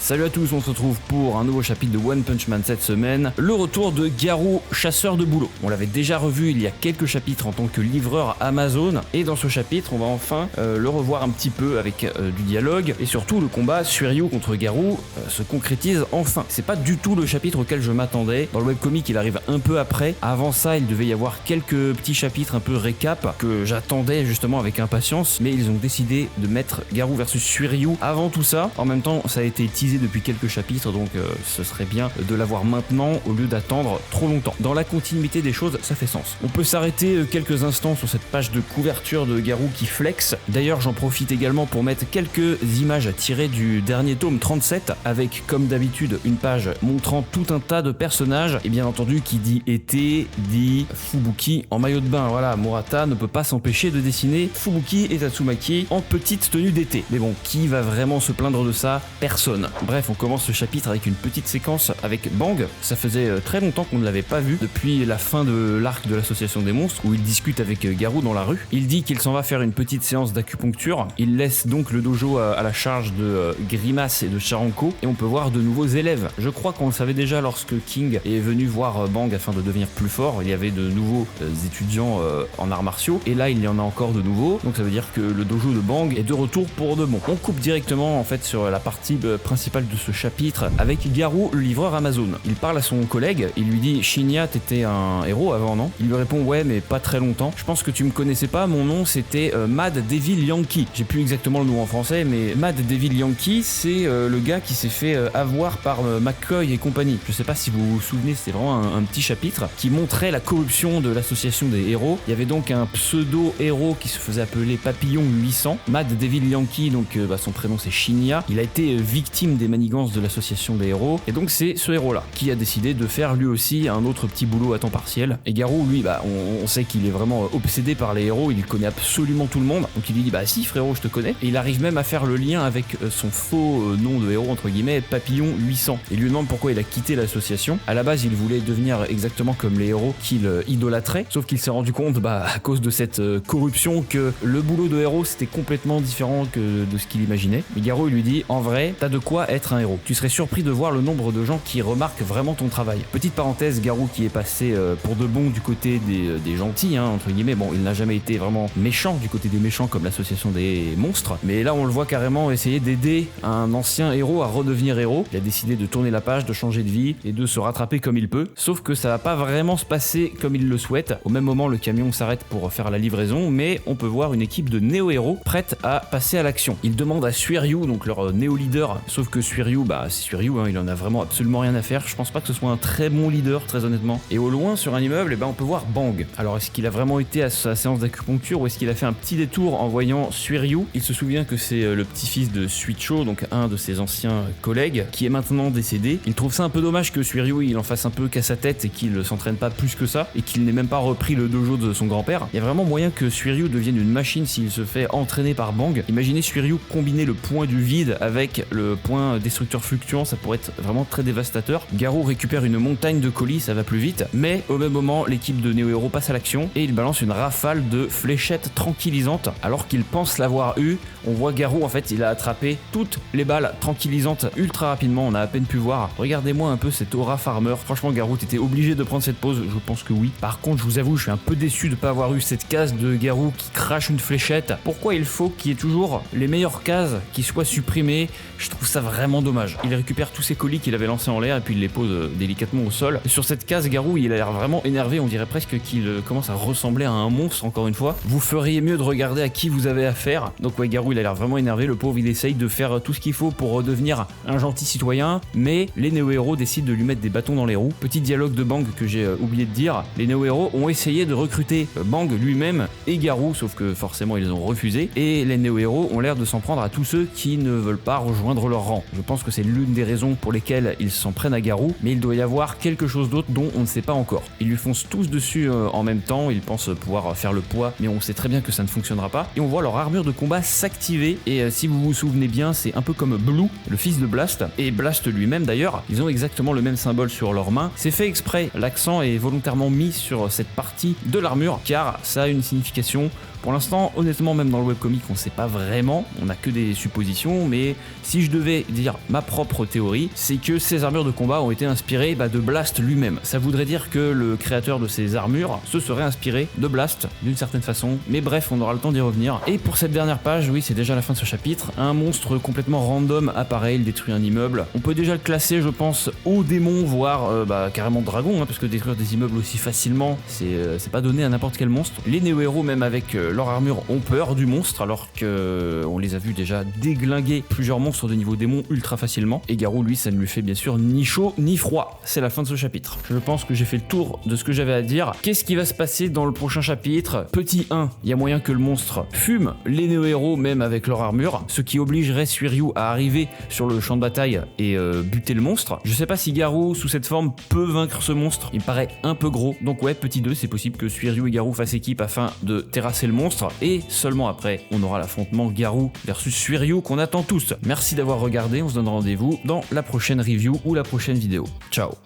Salut à tous, on se retrouve pour un nouveau chapitre de One Punch Man cette semaine, le retour de Garou, chasseur de boulot. On l'avait déjà revu il y a quelques chapitres en tant que livreur Amazon, et dans ce chapitre on va enfin le revoir un petit peu avec du dialogue, et surtout le combat Suiryu contre Garou se concrétise enfin. C'est pas du tout le chapitre auquel je m'attendais, dans le webcomic il arrive un peu après, avant ça il devait y avoir quelques petits chapitres un peu récap que j'attendais justement avec impatience, mais ils ont décidé de mettre Garou versus Suiryu avant tout ça. En même temps ça a été teasé depuis quelques chapitres, donc ce serait bien de l'avoir maintenant au lieu d'attendre trop longtemps. Dans la continuité des choses, ça fait sens. On peut s'arrêter quelques instants sur cette page de couverture de Garou qui flex. D'ailleurs, j'en profite également pour mettre quelques images tirées du dernier tome 37, avec comme d'habitude une page montrant tout un tas de personnages, et bien entendu qui dit été, dit Fubuki en maillot de bain. Voilà, Murata ne peut pas s'empêcher de dessiner Fubuki et Tatsumaki en petite tenue d'été. Mais bon, qui va vraiment se plaindre de ça? Personne. Bref, on commence ce chapitre avec une petite séquence avec Bang. Ça faisait très longtemps qu'on ne l'avait pas vu, depuis la fin de l'arc de l'association des monstres, où il discute avec Garou dans la rue. Il dit qu'il s'en va faire une petite séance d'acupuncture. Il laisse donc le dojo à la charge de Grimace et de Charanko, et on peut voir de nouveaux élèves. Je crois qu'on le savait déjà lorsque King est venu voir Bang afin de devenir plus fort. Il y avait de nouveaux étudiants en arts martiaux, et là il y en a encore de nouveaux, donc ça veut dire que le dojo de Bang est de retour pour de bon. On coupe directement en fait sur la partie principale de ce chapitre avec Garou, le livreur Amazon. Il parle à son collègue, il lui dit: Shinya, t'étais un héros avant, non? Il lui répond: ouais, mais pas très longtemps. Je pense que tu me connaissais pas, mon nom c'était Mad Devil Yankee. J'ai plus exactement le nom en français, mais Mad Devil Yankee, c'est le gars qui s'est fait avoir par McCoy et compagnie. Je sais pas si vous vous souvenez, c'était vraiment un petit chapitre qui montrait la corruption de l'association des héros. Il y avait donc un pseudo-héros qui se faisait appeler Papillon 800. Mad Devil Yankee, donc son prénom c'est Shinya. Il a été victime des manigances de l'association des héros, et donc c'est ce héros là qui a décidé de faire lui aussi un autre petit boulot à temps partiel. Et Garou, lui, on sait qu'il est vraiment obsédé par les héros, il connaît absolument tout le monde, donc il lui dit: bah si frérot, je te connais. Et il arrive même à faire le lien avec son faux nom de héros entre guillemets, Papillon 800. Il lui demande pourquoi il a quitté l'association. À la base il voulait devenir exactement comme les héros qu'il idolâtrait, sauf qu'il s'est rendu compte à cause de cette corruption que le boulot de héros c'était complètement différent que de ce qu'il imaginait. Mais Garou il lui dit: en vrai t'as de quoi être un héros. Tu serais surpris de voir le nombre de gens qui remarquent vraiment ton travail. Petite parenthèse, Garou qui est passé pour de bon du côté des gentils, entre guillemets. Bon, il n'a jamais été vraiment méchant du côté des méchants comme l'association des monstres, mais là on le voit carrément essayer d'aider un ancien héros à redevenir héros. Il a décidé de tourner la page, de changer de vie et de se rattraper comme il peut, sauf que ça va pas vraiment se passer comme il le souhaite. Au même moment, le camion s'arrête pour faire la livraison, mais on peut voir une équipe de néo-héros prête à passer à l'action. Il demande à Suiryu, donc leur néo-leader, sauf que Suiryu, c'est Suiryu, il en a vraiment absolument rien à faire. Je pense pas que ce soit un très bon leader, très honnêtement. Et au loin, sur un immeuble, on peut voir Bang. Alors, est-ce qu'il a vraiment été à sa séance d'acupuncture, ou est-ce qu'il a fait un petit détour en voyant Suiryu? Il se souvient que c'est le petit-fils de Suicho, donc un de ses anciens collègues, qui est maintenant décédé. Il trouve ça un peu dommage que Suiryu il en fasse un peu qu'à sa tête et qu'il s'entraîne pas plus que ça, et qu'il n'ait même pas repris le dojo de son grand-père. Il y a vraiment moyen que Suiryu devienne une machine s'il se fait entraîner par Bang. Imaginez Suiryu combiner le point du vide avec le point destructeur fluctuant, ça pourrait être vraiment très dévastateur. Garou récupère une montagne de colis, ça va plus vite, mais au même moment l'équipe de néo-héros passe à l'action et il balance une rafale de fléchettes tranquillisantes. Alors qu'il pense l'avoir eu, on voit Garou, en fait il a attrapé toutes les balles tranquillisantes ultra rapidement, on a à peine pu voir. Regardez-moi un peu cette aura farmer. Franchement Garou, t'étais obligé de prendre cette pause? Je pense que oui. Par contre je vous avoue, je suis un peu déçu de pas avoir eu cette case de Garou qui crache une fléchette. Pourquoi il faut qu'il y ait toujours les meilleures cases qui soient supprimées? Je trouve ça vraiment dommage. Il récupère tous ses colis qu'il avait lancés en l'air et puis il les pose délicatement au sol. Et sur cette case, Garou il a l'air vraiment énervé, on dirait presque qu'il commence à ressembler à un monstre encore une fois. Vous feriez mieux de regarder à qui vous avez affaire. Donc ouais, Garou il a l'air vraiment énervé, le pauvre il essaye de faire tout ce qu'il faut pour redevenir un gentil citoyen, mais les néo-héros décident de lui mettre des bâtons dans les roues. Petit dialogue de Bang que j'ai oublié de dire, les néo-héros ont essayé de recruter Bang lui-même et Garou, sauf que forcément ils ont refusé, et les néo-héros ont l'air de s'en prendre à tous ceux qui ne veulent pas rejoindre leur rang. Je pense que c'est l'une des raisons pour lesquelles ils s'en prennent à Garou, mais il doit y avoir quelque chose d'autre dont on ne sait pas encore. Ils lui foncent tous dessus en même temps, ils pensent pouvoir faire le poids, mais on sait très bien que ça ne fonctionnera pas, et on voit leur armure de combat s'activer, et si vous vous souvenez bien, c'est un peu comme Blue, le fils de Blast, et Blast lui-même d'ailleurs, ils ont exactement le même symbole sur leurs mains. C'est fait exprès, l'accent est volontairement mis sur cette partie de l'armure, car ça a une signification Pour l'instant, honnêtement, même dans le webcomic, on sait pas vraiment, on a que des suppositions, mais si je devais dire ma propre théorie, c'est que ces armures de combat ont été inspirées de Blast lui-même. Ça voudrait dire que le créateur de ces armures se serait inspiré de Blast d'une certaine façon, mais bref, on aura le temps d'y revenir. Et pour cette dernière page, oui, c'est déjà la fin de ce chapitre, un monstre complètement random apparaît, il détruit un immeuble. On peut déjà le classer, je pense, au démon, voire carrément dragon, parce que détruire des immeubles aussi facilement, c'est pas donné à n'importe quel monstre. Les néo-héros, même avec leur armure, ont peur du monstre, alors que on les a vus déjà déglinguer plusieurs monstres de niveau démon ultra facilement. Et Garou, lui, ça ne lui fait bien sûr ni chaud ni froid. C'est la fin de ce chapitre. Je pense que j'ai fait le tour de ce que j'avais à dire. Qu'est-ce qui va se passer dans le prochain chapitre? Petit 1, il y a moyen que le monstre fume les néo-héros même avec leur armure, ce qui obligerait Suiryu à arriver sur le champ de bataille et buter le monstre. Je sais pas si Garou, sous cette forme, peut vaincre ce monstre. Il me paraît un peu gros. Donc ouais, petit 2, c'est possible que Suiryu et Garou fassent équipe afin de terrasser le monstre. Et seulement après, on aura l'affrontement Garou versus Suiryu qu'on attend tous. Merci d'avoir regardé, on se donne rendez-vous dans la prochaine review ou la prochaine vidéo. Ciao.